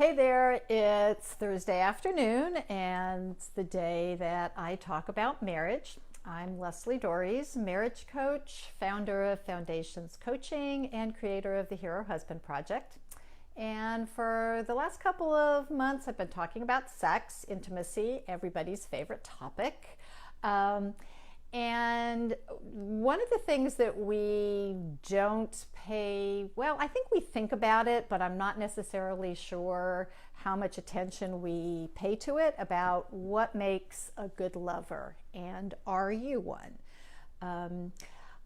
Hey there, it's Thursday afternoon and it's the day that I talk about marriage. I'm Lesli Dories, marriage coach, founder of Foundations Coaching, and creator of the Hero Husband Project. And for the last couple of months, I've been talking about sex, intimacy, everybody's favorite topic. And one of the things that we don't pay, well, I think we think about it, but I'm not necessarily sure how much attention we pay to it, about what makes a good lover, and are you one?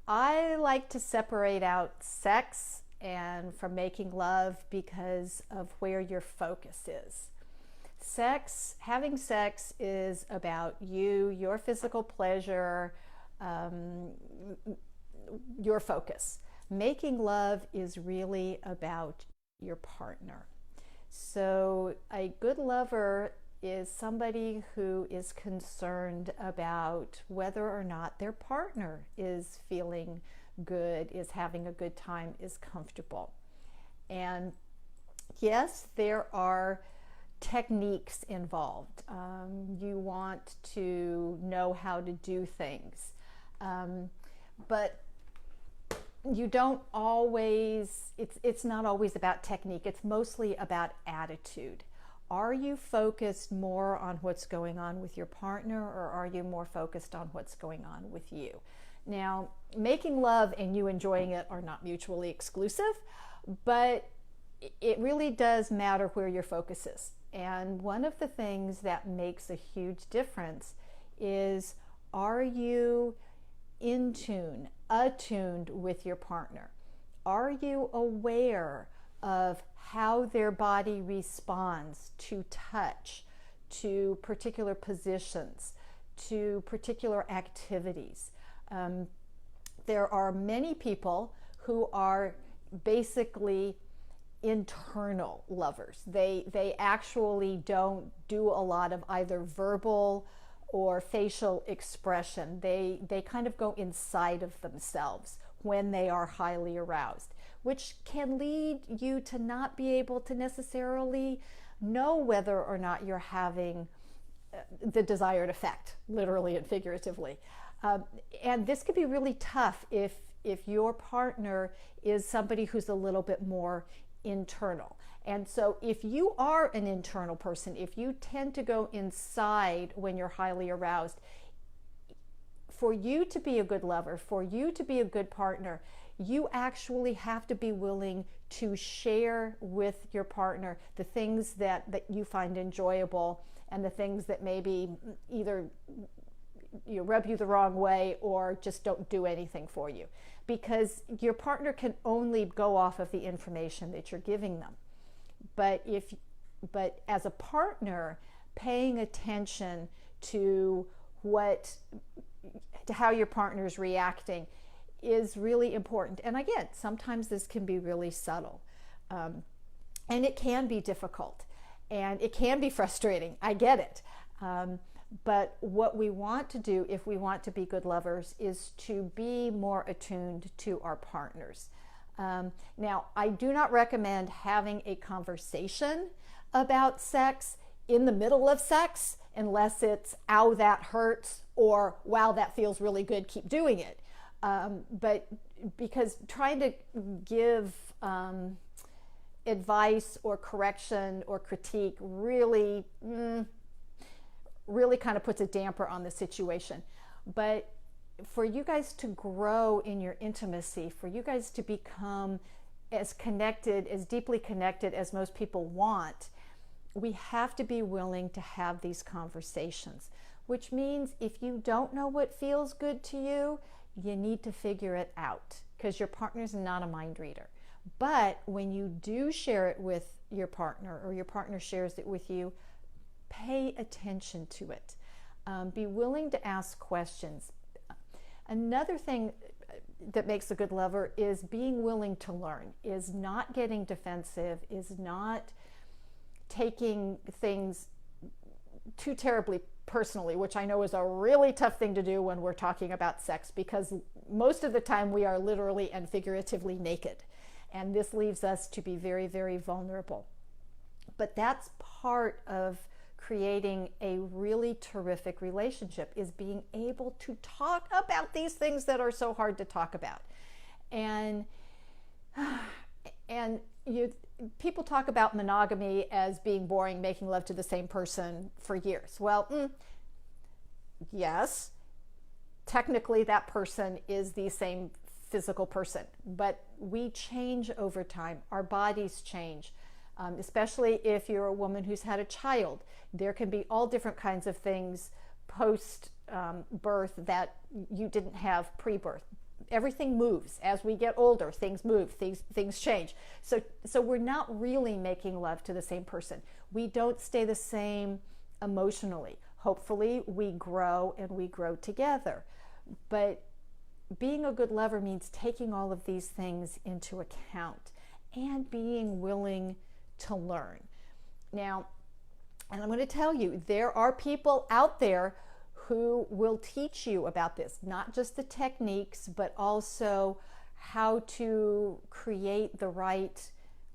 I like to separate out sex and from making love because of where your focus is. Having sex is about you, your physical pleasure, your focus. Making love is really about your partner. So a good lover is somebody who is concerned about whether or not their partner is feeling good, is having a good time, is comfortable. And yes, there are techniques involved. You want to know how to do things, but you don't always, it's not always about technique. It's mostly about attitude. Are you focused more on what's going on with your partner, or are you more focused on what's going on with you? Now, making love and you enjoying it are not mutually exclusive, but it really does matter where your focus is. And one of the things that makes a huge difference is, are you in tune, attuned with your partner? Are you aware of how their body responds to touch, to particular positions, to particular activities? There are many people who are basically internal lovers. They actually don't do a lot of either verbal or facial expression. They kind of go inside of themselves when they are highly aroused, which can lead you to not be able to necessarily know whether or not you're having the desired effect, literally and figuratively. And this could be really tough if your partner is somebody who's a little bit more internal. And so if you are an internal person, if you tend to go inside when you're highly aroused, for you to be a good lover, for you to be a good partner, you actually have to be willing to share with your partner the things that you find enjoyable, and the things that maybe either rub you the wrong way or just don't do anything for you, because your partner can only go off of the information that you're giving them. But as a partner, paying attention to how your partner is reacting is really important. And again, sometimes this can be really subtle, and it can be difficult, and it can be frustrating. I get it. But what we want to do, if we want to be good lovers, is to be more attuned to our partners. Now, I do not recommend having a conversation about sex in the middle of sex, unless it's, ow, that hurts, or wow, that feels really good, keep doing it. But because trying to give advice or correction or critique really kind of puts a damper on the situation. But for you guys to grow in your intimacy, for you guys to become as connected, as deeply connected as most people want, we have to be willing to have these conversations, which means if you don't know what feels good to you, you need to figure it out, because your partner's not a mind reader. But when you do share it with your partner, or your partner shares it with you, pay attention to it. Be willing to ask questions. Another thing that makes a good lover is being willing to learn, is not getting defensive, is not taking things too terribly personally, which I know is a really tough thing to do when we're talking about sex, because most of the time we are literally and figuratively naked. And this leaves us to be very, very vulnerable. But that's part of creating a really terrific relationship, is being able to talk about these things that are so hard to talk about. And people talk about monogamy as being boring, making love to the same person for years. Well, yes, technically that person is the same physical person, but we change over time. Our bodies change, especially if you're a woman who's had a child. There can be all different kinds of things post birth that you didn't have pre-birth. Everything moves as we get older. Things move, things change. So we're not really making love to the same person. We don't stay the same emotionally. Hopefully we grow, and we grow together. But being a good lover means taking all of these things into account and being willing to learn. Now, and I'm going to tell you, there are people out there who will teach you about this, not just the techniques, but also how to create the right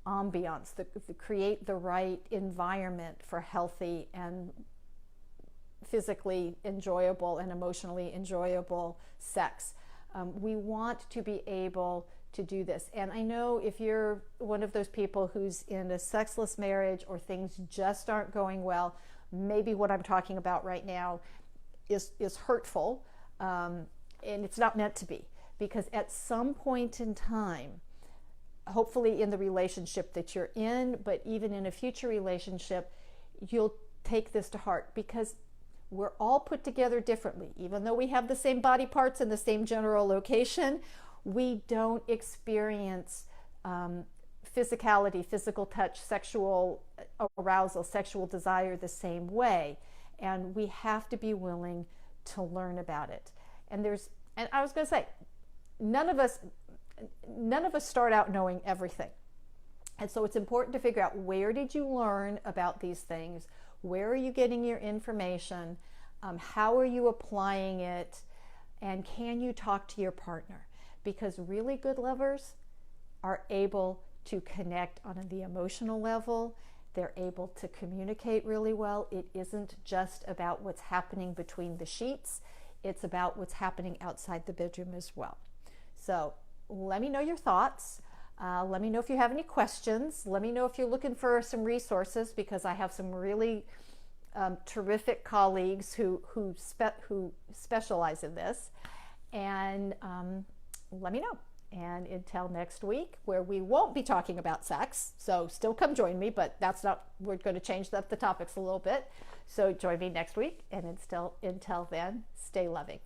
ambiance, create the right environment for healthy and physically enjoyable and emotionally enjoyable sex. We want to be able to do this. And I know if you're one of those people who's in a sexless marriage, or things just aren't going well, maybe what I'm talking about right now is hurtful, and it's not meant to be, because at some point in time, hopefully in the relationship that you're in, but even in a future relationship, you'll take this to heart, because we're all put together differently. Even though we have the same body parts in the same general location, we don't experience physicality, physical touch, sexual arousal, sexual desire the same way. And we have to be willing to learn about it. And I was going to say, none of us start out knowing everything. And so it's important to figure out, where did you learn about these things? Where are you getting your information? How are you applying it? And can you talk to your partner? Because really good lovers are able to connect on the emotional level. They're able to communicate really well. It isn't just about what's happening between the sheets. It's about what's happening outside the bedroom as well. So let me know your thoughts. Let me know if you have any questions. Let me know if you're looking for some resources, because I have some really terrific colleagues who specialize in this. And let me know. And until next week, where we won't be talking about sex, so still come join me, but we're going to change up the topics a little bit. So join me next week, and until then, stay loving.